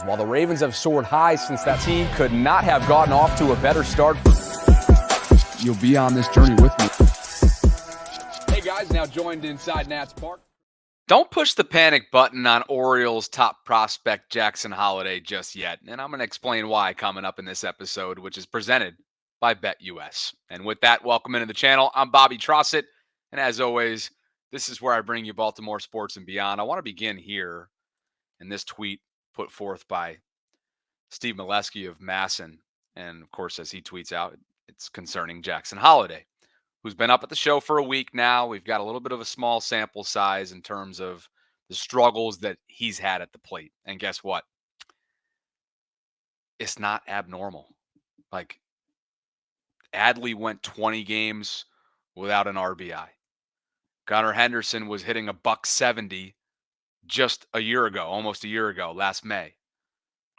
while the Ravens have soared high since that team could not have gotten off to a better start. You'll be on this journey with me. Hey guys, now joined inside Nats Park. Don't push the panic button on Orioles top prospect Jackson Holliday just yet, and I'm going to explain why coming up in this episode, which is presented by BetUS. And with that, welcome into the channel. I'm Bobby Trosset, and as always, this is where I bring you Baltimore sports and beyond. I want to begin here in this tweet put forth by Steve Molesky of Masson, and of course, as he tweets out, it's concerning Jackson Holliday, who's been up at the show for a week now. We've got a little bit of a small sample size in terms of the struggles that he's had at the plate. And guess what? It's not abnormal. Like, Adley went 20 games without an RBI. Gunnar Henderson was hitting a .170 just a year ago, almost a year ago, last May.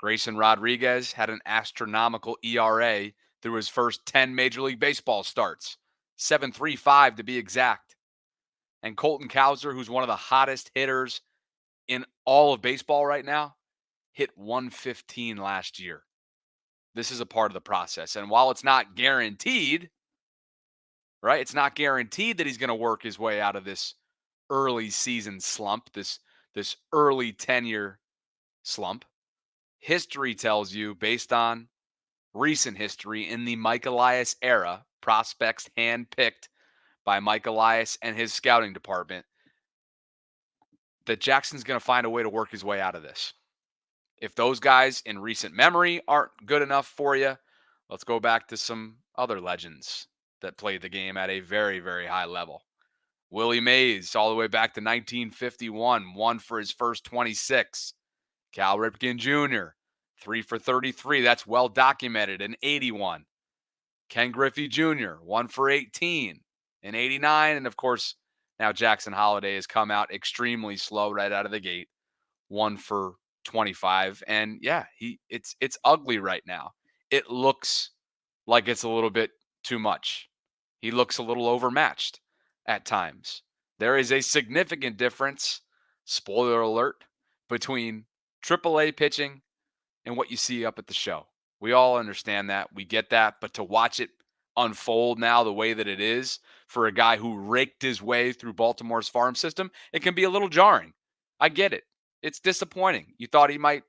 Grayson Rodriguez had an astronomical ERA through his first 10 Major League Baseball starts. 7.35 to be exact. And Colton Cowser, who's one of the hottest hitters in all of baseball right now, hit 115 last year. This is a part of the process. And while it's not guaranteed, right? It's not guaranteed that he's going to work his way out of this early season slump, this early tenure slump. History tells you, based on recent history in the Mike Elias era, prospects handpicked by Mike Elias and his scouting department, that Jackson's going to find a way to work his way out of this. If those guys in recent memory aren't good enough for you, let's go back to some other legends that played the game at a very, very high level. Willie Mays, all the way back to 1951, won for his first 26. Cal Ripken Jr., 3 for 33. That's well documented in 81. Ken Griffey Jr., 1 for 18 in 89. And of course, now Jackson Holliday has come out extremely slow right out of the gate. 1 for 25. And yeah, it's ugly right now. It looks like it's a little bit too much. He looks a little overmatched at times. There is a significant difference, spoiler alert, between AAA pitching and what you see up at the show. We all understand that. We get that. But to watch it unfold now the way that it is for a guy who raked his way through Baltimore's farm system, it can be a little jarring. I get it. It's disappointing. You thought he might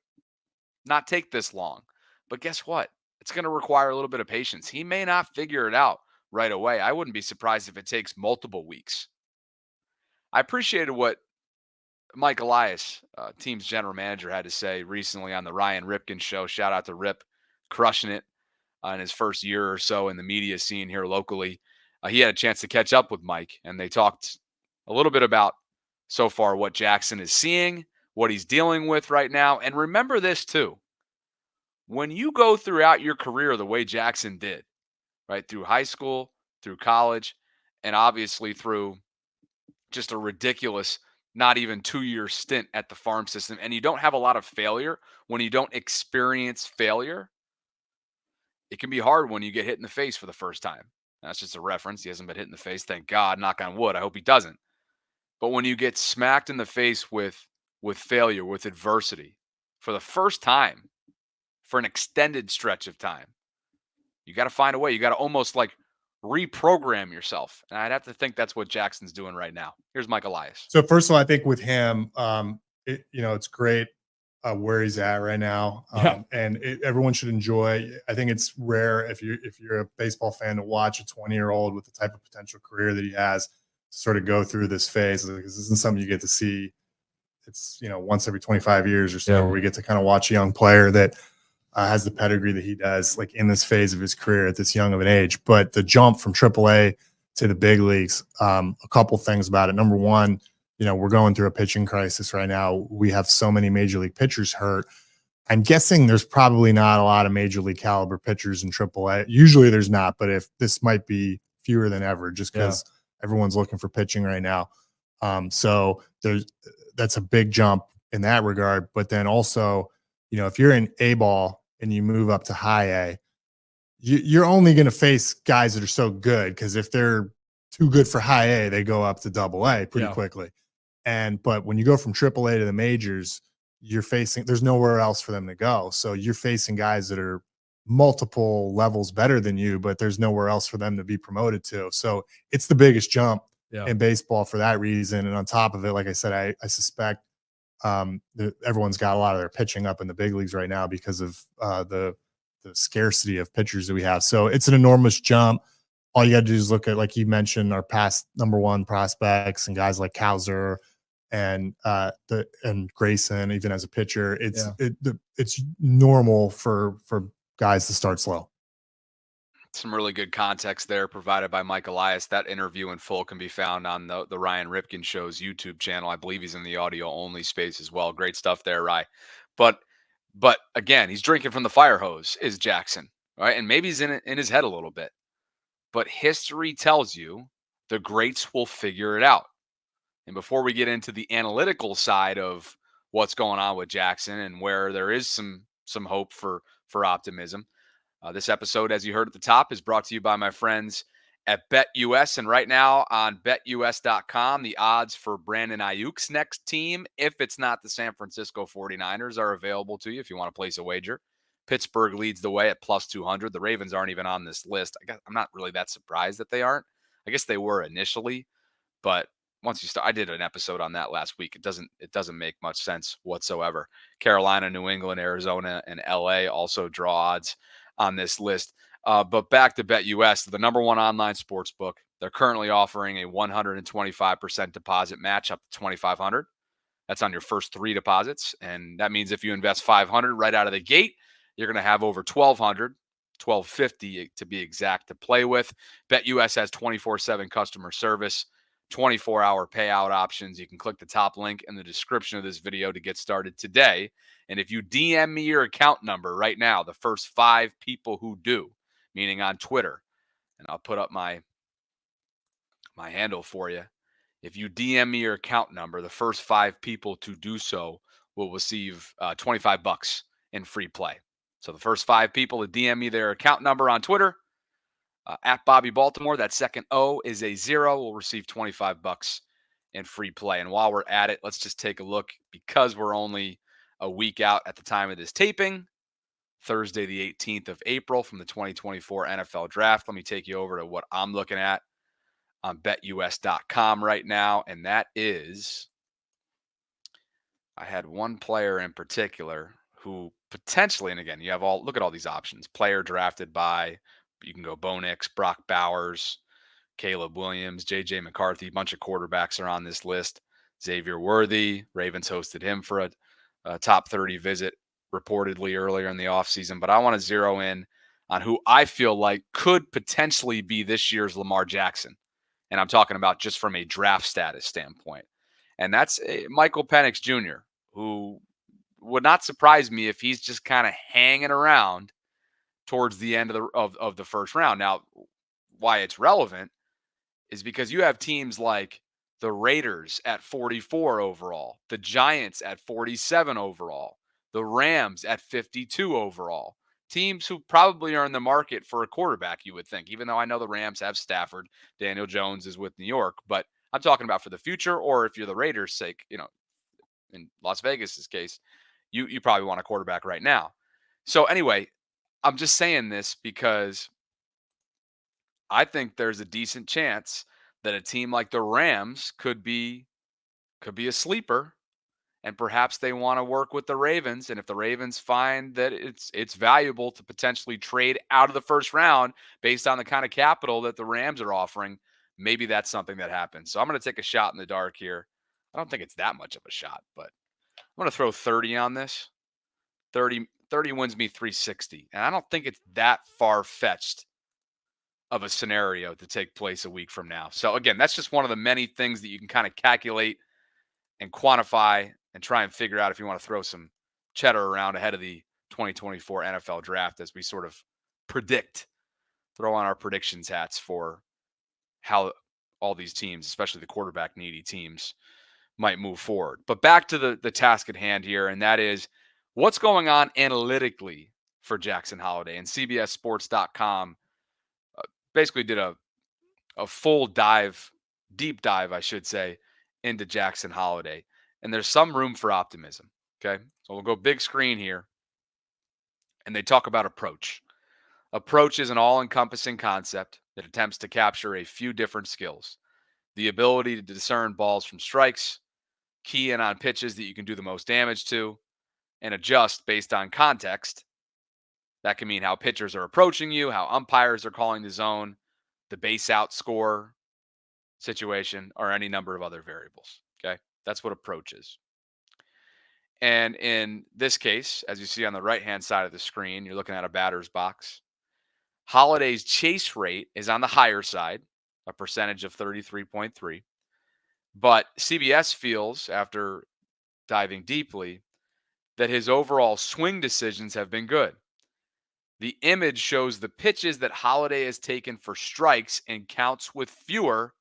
not take this long. But guess what? It's going to require a little bit of patience. He may not figure it out right away. I wouldn't be surprised if it takes multiple weeks. I appreciated what Mike Elias, team's general manager, had to say recently on the Ryan Ripken show. Shout out to Rip, crushing it in his first year or so in the media scene here locally. He had a chance to catch up with Mike, and they talked a little bit about so far what Jackson is seeing, what he's dealing with right now. And remember this too. When you go throughout your career the way Jackson did, right, through high school, through college, and obviously through just a ridiculous not even 2-year stint at the farm system, and you don't have a lot of failure, when you don't experience failure, it can be hard when you get hit in the face for the first time. That's just a reference. He hasn't been hit in the face, thank God, knock on wood. I hope he doesn't. But when you get smacked in the face with failure, with adversity, for the first time, for an extended stretch of time, you got to find a way. You got to almost like reprogram yourself. And I'd have to think that's what Jackson's doing right now. Here's Mike Elias. So first of all, I think with him, it's great where he's at right now. And everyone should enjoy. I think it's rare if you're a baseball fan to watch a 20-year-old with the type of potential career that he has sort of go through this phase. This isn't something you get to see. It's, once every 25 years or so, where we get to kind of watch a young player that has the pedigree that he does, like in this phase of his career at this young of an age. But the jump from AAA to the big leagues, a couple things about it. Number one, we're going through a pitching crisis right now. We have so many major league pitchers hurt. I'm guessing there's probably not a lot of major league caliber pitchers in AAA. Usually there's not, but if this might be fewer than ever, just because everyone's looking for pitching right now. So that's a big jump in that regard. But then also, if you're in A ball and you move up to high A, you're only going to face guys that are so good, because if they're too good for high A, they go up to double A pretty quickly. But when you go from triple A to the majors, there's nowhere else for them to go. So you're facing guys that are multiple levels better than you, but there's nowhere else for them to be promoted to. So it's the biggest jump in baseball for that reason. And on top of it, like I said, I suspect everyone's got a lot of their pitching up in the big leagues right now because of the scarcity of pitchers that we have. So it's an enormous jump. All you got to do is look at, like you mentioned, our past number one prospects and guys like Kowser and Grayson, even as a pitcher. It's normal for guys to start slow. Some really good context there provided by Mike Elias. That interview in full can be found on the Ryan Ripken Show's YouTube channel. I believe he's in the audio only space as well. Great stuff there, Rye. But again, he's drinking from the fire hose, is Jackson, right? And maybe he's in his head a little bit. But history tells you the greats will figure it out. And before we get into the analytical side of what's going on with Jackson and where there is some hope for optimism, this episode, as you heard at the top, is brought to you by my friends at BetUS. And right now on BetUS.com, the odds for Brandon Ayuk's next team, if it's not the San Francisco 49ers, are available to you if you want to place a wager. Pittsburgh leads the way at plus 200. The Ravens aren't even on this list. I'm not really that surprised that they aren't. I guess they were initially, but once you start, I did an episode on that last week. It doesn't make much sense whatsoever. Carolina, New England, Arizona, and LA also draw odds on this list. But back to BetUS, the number one online sports book. They're currently offering a 125% deposit match up to $2,500. That's on your first 3 deposits. And that means if you invest $500 right out of the gate, you're going to have over $1,200, $1,250 to be exact, to play with. BetUS has 24/7 customer service, 24-hour payout options. You can click the top link in the description of this video to get started today. And if you DM me your account number right now, the first 5 people who do, meaning on Twitter, and I'll put up my handle for you. If you DM me your account number, the first 5 people to do so will receive $25 in free play. So the first 5 people to DM me their account number on Twitter, at Bobby Baltimore, that second O is a 0, will receive $25 in free play. And while we're at it, let's just take a look, because we're only a week out at the time of this taping, Thursday, the 18th of April, from the 2024 NFL Draft. Let me take you over to what I'm looking at on BetUS.com right now, and that is, I had one player in particular who potentially, and again, you have look at all these options. Player drafted by, you can go Bo Nix, Brock Bowers, Caleb Williams, J.J. McCarthy. A bunch of quarterbacks are on this list. Xavier Worthy, Ravens hosted him for a top 30 visit reportedly earlier in the offseason. But I want to zero in on who I feel like could potentially be this year's Lamar Jackson. And I'm talking about just from a draft status standpoint. And that's Michael Penix Jr., who would not surprise me if he's just kind of hanging around towards the end of the first round. Now, why it's relevant is because you have teams like the Raiders at 44 overall, the Giants at 47 overall, the Rams at 52 overall. Teams who probably are in the market for a quarterback, you would think, even though I know the Rams have Stafford. Daniel Jones is with New York, but I'm talking about for the future, or if you're the Raiders' sake, in Las Vegas's case, you probably want a quarterback right now. So anyway, I'm just saying this because I think there's a decent chance that a team like the Rams could be a sleeper, and perhaps they want to work with the Ravens. And if the Ravens find that it's valuable to potentially trade out of the first round based on the kind of capital that the Rams are offering, maybe that's something that happens. So I'm going to take a shot in the dark here. I don't think it's that much of a shot, but I'm going to throw 30 on this. 30 wins me 360. And I don't think it's that far-fetched of a scenario to take place a week from now. So again, that's just one of the many things that you can kind of calculate and quantify and try and figure out if you want to throw some cheddar around ahead of the 2024 NFL Draft as we sort of throw on our predictions hats for how all these teams, especially the quarterback needy teams, might move forward. But back to the task at hand here, and that is what's going on analytically for Jackson Holliday. And CBSSports.com basically did a full deep dive, I should say, into Jackson Holliday. And there's some room for optimism. Okay. So we'll go big screen here. And they talk about approach. Approach is an all encompassing concept that attempts to capture a few different skills: the ability to discern balls from strikes, key in on pitches that you can do the most damage to, and adjust based on context. That can mean how pitchers are approaching you, how umpires are calling the zone, the base out score situation, or any number of other variables. Okay. That's what approach is. And in this case, as you see on the right hand side of the screen, you're looking at a batter's box. Holliday's chase rate is on the higher side, a percentage of 33.3. But CBS feels, after diving deeply, that his overall swing decisions have been good. The image shows the pitches that Holliday has taken for strikes and counts with fewer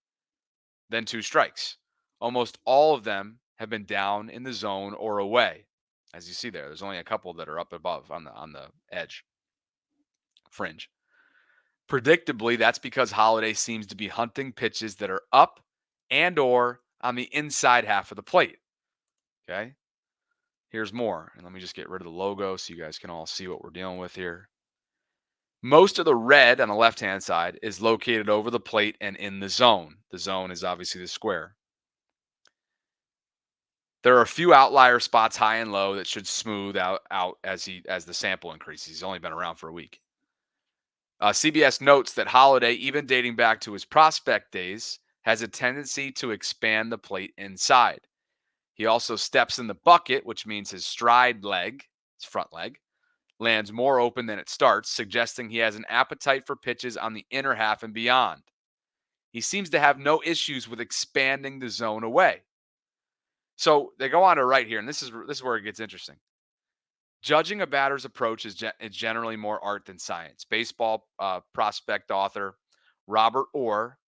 than 2 strikes. Almost all of them have been down in the zone or away. As you see there's only a couple that are up above on the edge fringe. Predictably, that's because Holliday seems to be hunting pitches that are up and or on the inside half of the plate. Okay? Here's more. And let me just get rid of the logo so you guys can all see what we're dealing with here. Most of the red on the left-hand side is located over the plate and in the zone. The zone is obviously the square. There are a few outlier spots high and low that should smooth out as the sample increases. He's only been around for a week. CBS notes that Holliday, even dating back to his prospect days, has a tendency to expand the plate inside. He also steps in the bucket, which means his stride leg, his front leg, lands more open than it starts, suggesting he has an appetite for pitches on the inner half and beyond. He seems to have no issues with expanding the zone away. So they go on to write here, and this is where it gets interesting. Judging a batter's approach is generally more art than science. Baseball prospect author Robert Orr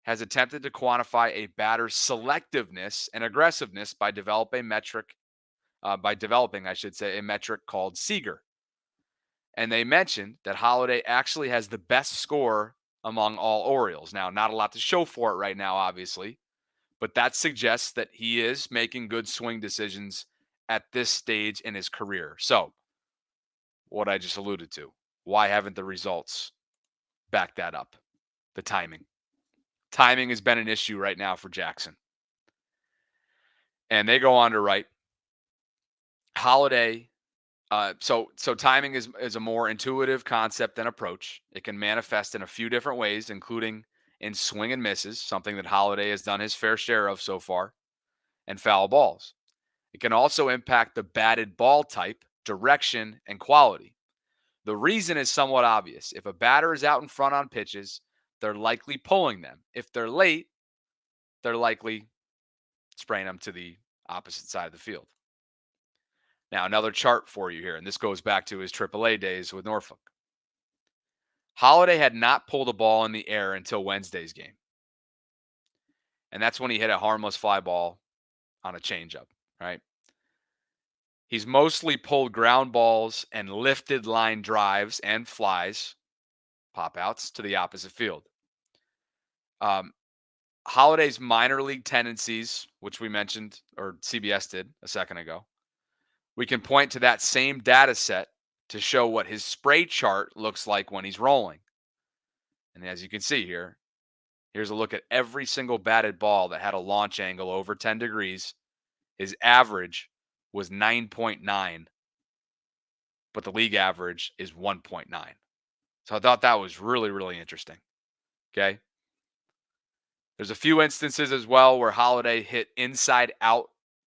has attempted to quantify a batter's selectiveness and aggressiveness by developing, I should say, a metric called Seeger. And they mentioned that Holliday actually has the best score among all Orioles. Now, not a lot to show for it right now, obviously, but that suggests that he is making good swing decisions at this stage in his career. So, what I just alluded to, why haven't the results backed that up? The timing. Timing has been an issue right now for Jackson. And they go on to write, Holliday. So timing is a more intuitive concept than approach. It can manifest in a few different ways, including in swing and misses, something that Holliday has done his fair share of so far, and foul balls. It can also impact the batted ball type, direction, and quality. The reason is somewhat obvious. If a batter is out in front on pitches, they're likely pulling them. If they're late, they're likely spraying them to the opposite side of the field. Now, another chart for you here, and this goes back to his AAA days with Norfolk. Holliday had not pulled a ball in the air until Wednesday's game. And that's when he hit a harmless fly ball on a changeup, right? He's mostly pulled ground balls and lifted line drives and flies, pop outs, to the opposite field. Holliday's minor league tendencies, which we mentioned, or CBS did a second ago, we can point to that same data set to show what his spray chart looks like when he's rolling. And as you can see here, here's a look at every single batted ball that had a launch angle over 10 degrees. His average was 9.9, but the league average is 1.9. So I thought that was really, really interesting. Okay. There's a few instances as well where Holliday hit inside out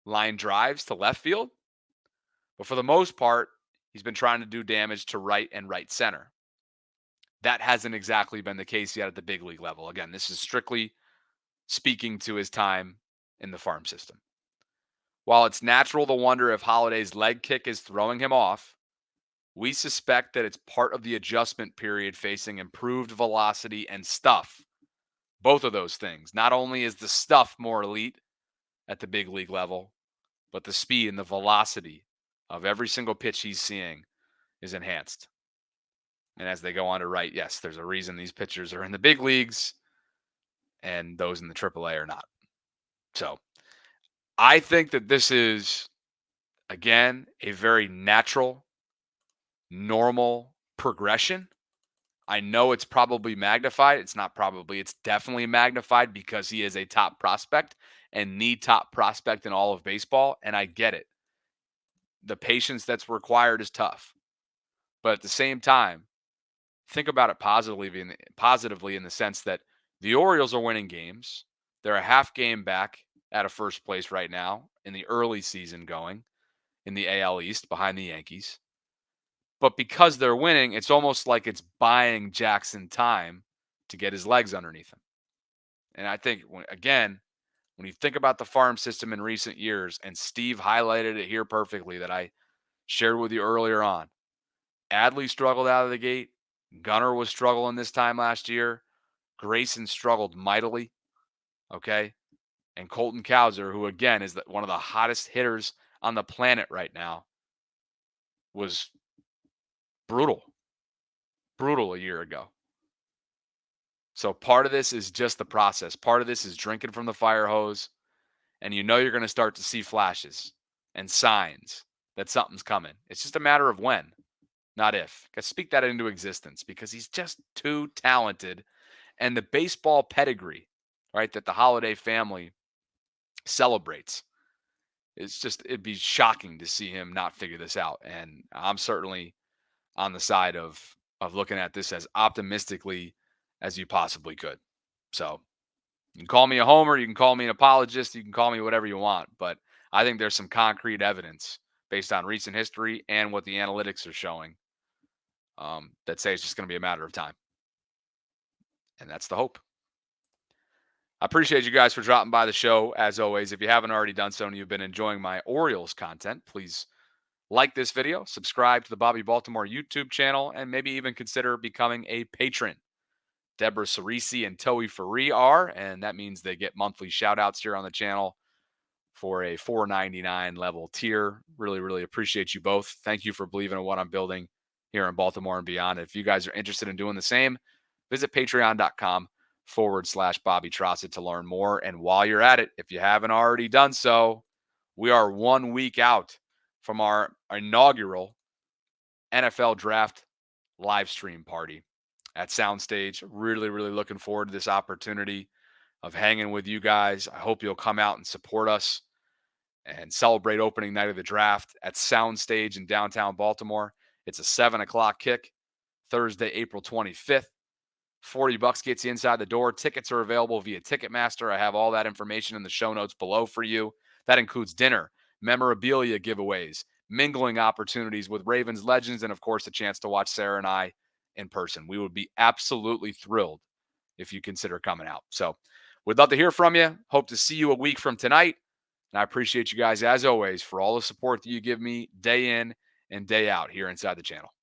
line drives to left field. But for the most part, he's been trying to do damage to right and right center. That hasn't exactly been the case yet at the big league level. Again, this is strictly speaking to his time in the farm system. While it's natural to wonder if Holliday's leg kick is throwing him off, we suspect that it's part of the adjustment period facing improved velocity and stuff. Both of those things. Not only is the stuff more elite at the big league level, but the speed and the velocity of every single pitch he's seeing is enhanced. And as they go on to write, yes, there's a reason these pitchers are in the big leagues and those in the AAA are not. So I think that this is again, a very natural, normal progression. I know it's probably magnified. It's not probably, it's definitely magnified because he is a top prospect and the top prospect in all of baseball. And I get it. The patience that's required is tough. But at the same time, think about it positively in the sense that the Orioles are winning games. They're a half game back out of first place right now in the early season going in the AL East behind the Yankees. But because they're winning, it's almost like it's buying Jackson time to get his legs underneath him. And I think, when you think about the farm system in recent years, and Steve highlighted it here perfectly that I shared with you earlier on, Adley struggled out of the gate. Gunnar was struggling this time last year. Grayson struggled mightily. Okay. And Colton Cowser, who again is one of the hottest hitters on the planet right now, was brutal a year ago. So part of this is just the process. Part of this is drinking from the fire hose. And you're going to start to see flashes and signs that something's coming. It's just a matter of when, not if. Speak that into existence because he's just too talented. And the baseball pedigree, right, that the Holliday family celebrates, it'd be shocking to see him not figure this out. And I'm certainly on the side of looking at this as optimistically as you possibly could. So you can call me a homer, you can call me an apologist, you can call me whatever you want, but I think there's some concrete evidence based on recent history and what the analytics are showing that say it's just going to be a matter of time. And that's the hope. I appreciate you guys for dropping by the show. As always, if you haven't already done so and you've been enjoying my Orioles content, please like this video, subscribe to the Bobby Baltimore YouTube channel, and maybe even consider becoming a patron. Deborah Cerisi and Toey Faree are, and that means they get monthly shout outs here on the channel for a $4.99 level tier. Really, really appreciate you both. Thank you for believing in what I'm building here in Baltimore and beyond. If you guys are interested in doing the same, visit patreon.com/Bobby Trosset to learn more. And while you're at it, if you haven't already done so, we are 1 week out from our inaugural NFL draft live stream party at Soundstage. Really, really looking forward to this opportunity of hanging with you guys. I hope you'll come out and support us and celebrate opening night of the draft at Soundstage in downtown Baltimore. It's a 7:00 kick, Thursday, April 25th. $40 gets you inside the door. Tickets are available via Ticketmaster. I have all that information in the show notes below for you. That includes dinner, memorabilia giveaways, mingling opportunities with Ravens legends, and of course, a chance to watch Sarah and I in person. We would be absolutely thrilled if you consider coming out. So we'd love to hear from you. Hope to see you a week from tonight. And I appreciate you guys, as always, for all the support that you give me day in and day out here inside the channel.